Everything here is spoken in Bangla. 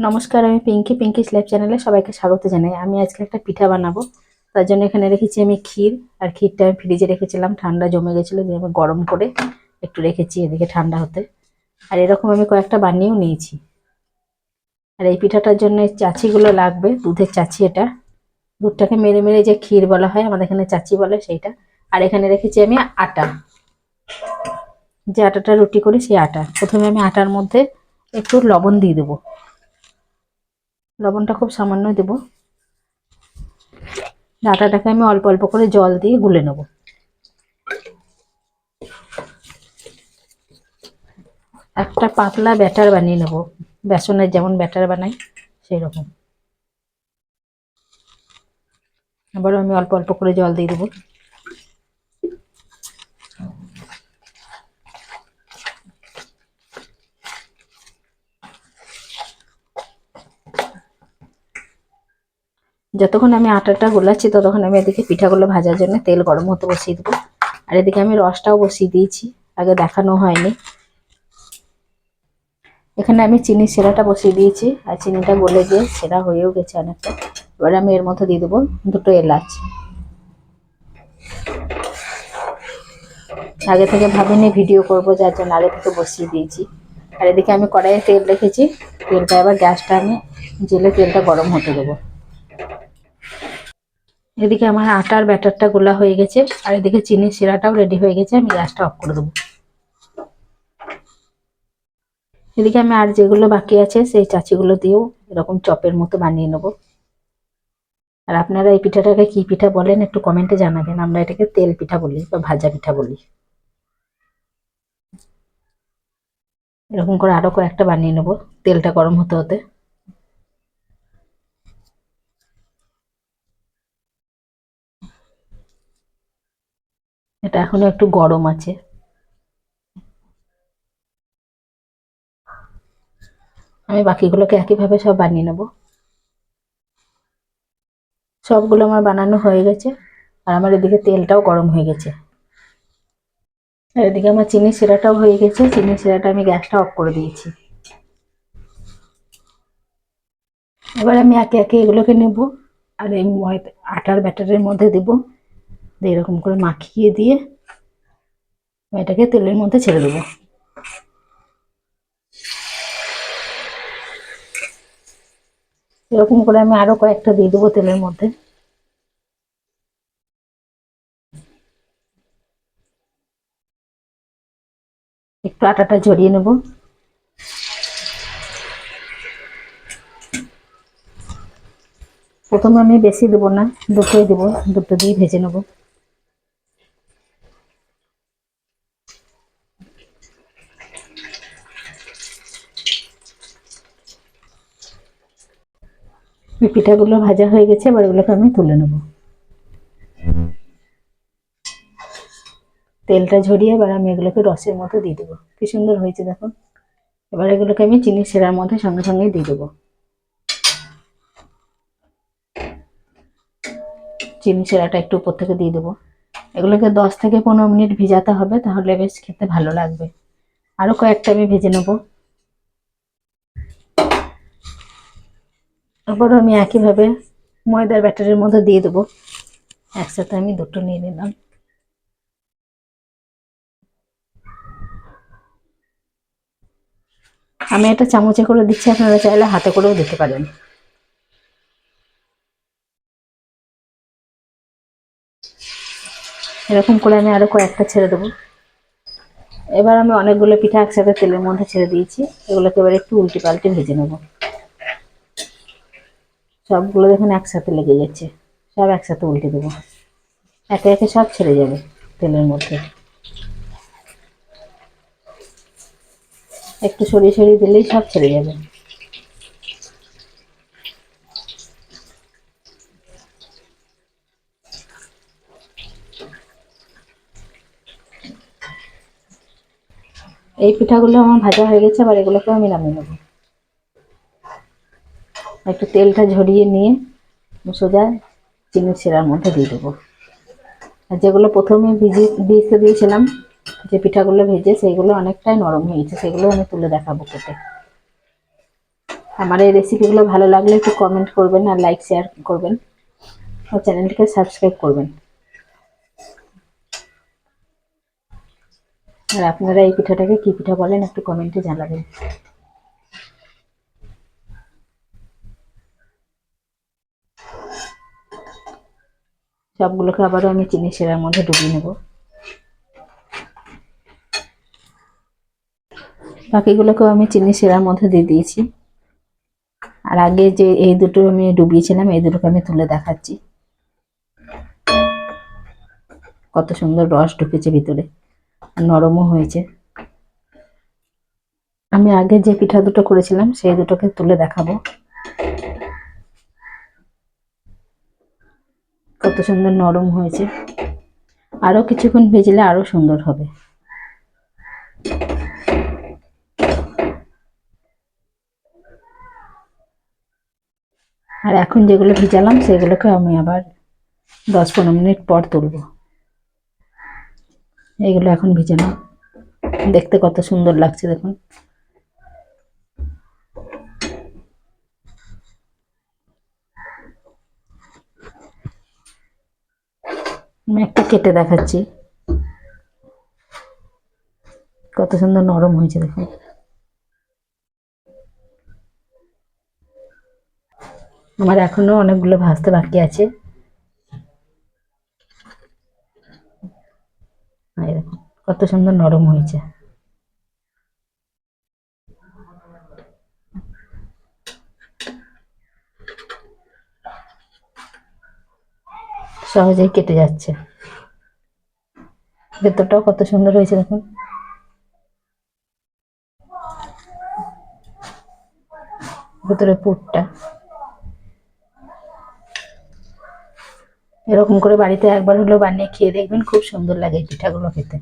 নমস্কার, আমি পিঙ্কি স্ল্যাব চ্যানেলে সবাইকে স্বাগত জানাই। আমি আজকে একটা পিঠা বানাবো। তার জন্য এখানে রেখেছি আমি ক্ষীর। আর ক্ষীরটা আমি ফ্রিজে রেখেছিলাম, ঠান্ডা জমে গেছিলো, দিয়ে আমি গরম করে একটু রেখেছি এদিকে ঠান্ডা হতে। আর এরকম আমি কয়েকটা বানিয়েও নিয়েছি। আর এই পিঠাটার জন্য এই চাচিগুলো লাগবে, দুধের চাচি এটা। দুধটাকে মেরে মেরে যে ক্ষীর বলা হয়, আমাদের এখানে চাচি বলে সেইটা। আর এখানে রেখেছি আমি আটা, যে আটাটা রুটি করি সেই আটা। প্রথমে আমি আটার মধ্যে একটু লবণ দিয়ে দেবো, লবণটা খুব সামান্য দেবো। আটাটাকে আমি অল্প অল্প করে জল দিয়ে গুলে নেব। একটা পাতলা ব্যাটার বানিয়ে নেব, বেসনের যেমন ব্যাটার বানাই সেই রকম। আবার আমি অল্প অল্প করে জল দিয়ে দেবো। যতক্ষণ আমি আটাটা গোলাচ্ছি ততক্ষণ আমি এদিকে পিঠাগুলো ভাজার জন্য তেল গরম হতে বসিয়ে দেবো। আর এদিকে আমি রসটাও বসিয়ে দিয়েছি, আগে দেখানো হয়নি। এখানে আমি চিনি সেরাটা বসিয়ে দিয়েছি, আর চিনিটা গলে গিয়ে সেরা হয়েও গেছে অনেকটা। এবার আমি এর মধ্যে দিয়ে দেবো দুটো এলাচ। আগে থেকে ভাবিনি ভিডিও করব, যার জন্য আগে থেকে বসিয়ে দিয়েছি। আর এদিকে আমি কড়াইয়ে তেল রেখেছি, তেলটা এবার গ্যাসটা আমি জেলে তেলটা গরম হতে দেবো। এদিকে আমার আটার ব্যাটারটা গোলা হয়ে গেছে, আর এদিকে চিনির শিরাটাও রেডি হয়ে গেছে। আমি গ্যাসটা অফ করে দেবো। এদিকে আমি আর যেগুলো বাকি আছে সেই চাচিগুলো দিয়েও এরকম চপের মতো বানিয়ে নেবো। আর আপনারা এই পিঠাটাকে কি পিঠা বলেন একটু কমেন্টে জানাবেন। আমরা এটাকে তেল পিঠা বলি বা ভাজা পিঠা বলি। এরকম করে আরো কয়েকটা বানিয়ে নেবো, তেলটা গরম হতে হতে। এটা এখনো একটু গরম আছে। আমি বাকিগুলোকে একইভাবে সব বানিয়ে নেবো। সবগুলো আমার বানানো হয়ে গেছে, আর আমার এদিকে তেলটাও গরম হয়ে গেছে। আর এদিকে আমার চিনির শিরাটাও হয়ে গেছে, চিনির শিরাটা আমি গ্যাসটা অফ করে দিয়েছি। এবার আমি একে একে এগুলোকে নেব, আর এই আটার ব্যাটারের মধ্যে দেব, এরকম করে মাখিয়ে দিয়ে এটাকে তেলের মধ্যে ছেড়ে দেবো। এরকম করে আমি আরো কয়েকটা দিয়ে দেবো তেলের মধ্যে। একটু আটাটা ঝরিয়ে নেব। প্রথমে আমি বেশি দেবো না, দুটোই দেবো, দুটো দিয়ে ভেজে নেব। পিঠাগুলো ভাজা হয়ে গেছে, এবার এগুলোকে আমি তুলে নেব। তেলটা ঝরিয়ে এবার আমি এগুলোকে রসের মধ্যে দিয়ে দেবো। কি সুন্দর হয়েছে দেখুন। এবার এগুলোকে আমি চিনির শিরার মধ্যে সঙ্গে সঙ্গে দিয়ে দেবো। চিনি শিরাটা একটু উপর থেকে দিয়ে দেবো। এগুলোকে 10 থেকে 15 মিনিট ভিজাতে হবে, তাহলে বেশ খেতে ভালো লাগবে। আরো কয়েকটা আমি ভেজে নেব। আবারও আমি একইভাবে ময়দার ব্যাটারের মধ্যে দিয়ে দেবো। একসাথে আমি দুটো নিয়ে নিলাম। আমি এটা চামচে করে দিচ্ছি, আপনারা চাইলে হাতে করেও দিতে পারেন। এরকম করে আমি আরো কয়েকটা ছেড়ে দেবো। এবার আমি অনেকগুলো পিঠা একসাথে তেলের মধ্যে ছেড়ে দিয়েছি, এগুলোকে এবার একটু উল্টে পাল্টে ভেজে নেব। সবগুলো দেখুন একসাথে লেগে যাচ্ছে, সব একসাথে উল্টে দেবো। একে একে সব ছেড়ে যাবে তেলের মধ্যে। একটু সরিয়ে সরিয়ে দিলেই সব ছেড়ে যাবে। এই পিঠাগুলো আমার ভাজা হয়ে গেছে, আবার এগুলোকে আমি নামিয়ে নেবো। একটু তেলটা ঝরিয়ে নিয়ে সোজা চিনির শিরার মধ্যে দিয়ে দেবো। আর যেগুলো প্রথমে ভিজতে দিয়েছিলাম, যে পিঠাগুলো ভেজে, সেইগুলো অনেকটাই নরম হয়েছে, সেগুলো আমি তুলে দেখাবো কেটে। আমার এই রেসিপিগুলো ভালো লাগলে একটু কমেন্ট করবেন আর লাইক শেয়ার করবেন, আর চ্যানেলটিকে সাবস্ক্রাইব করবেন। আর আপনারা এই পিঠাটাকে কি পিঠা বলেন একটু কমেন্টে জানাবেন। সবগুলোকে আবারও আমি চিনি শিরার মধ্যে ডুবিয়ে নেব। বাকিগুলোকেও আমি চিনি শিরার মধ্যে দিয়ে দিয়েছি। আর আগে যে এই দুটো আমি ডুবিয়েছিলাম এই দুটোকে আমি তুলে দেখাচ্ছি। কত সুন্দর রস ঢুকেছে ভিতরে, নরমও হয়েছে। আমি আগে যে পিঠা দুটো করেছিলাম সেই দুটোকে তুলে দেখাবো। কত সুন্দর নরম হয়েছে, আরো কিছুক্ষণ ভেজলে আরো সুন্দর হবে। আর এখন যেগুলো ভিজালাম সেগুলোকে আমি আবার 10-15 মিনিট পর তুলব। এগুলো এখন ভিজালাম, দেখতে কত সুন্দর লাগছে দেখুন। আমি একটা কেটে দেখাচ্ছি, কত সুন্দর নরম হয়েছে দেখুন। আমার এখনো অনেকগুলো ভাজতে বাকি আছে। এই দেখুন কত সুন্দর নরম হয়েছে। সহজেই কেটে যাচ্ছে। ভেতরটাও কত সুন্দর হয়েছে দেখুন। ভেতরে পুরটা এরকম করে বাড়িতে একবার হলেও বানিয়ে খেয়ে দেখবেন, খুব সুন্দর লাগে এই পিঠাগুলো খেতে।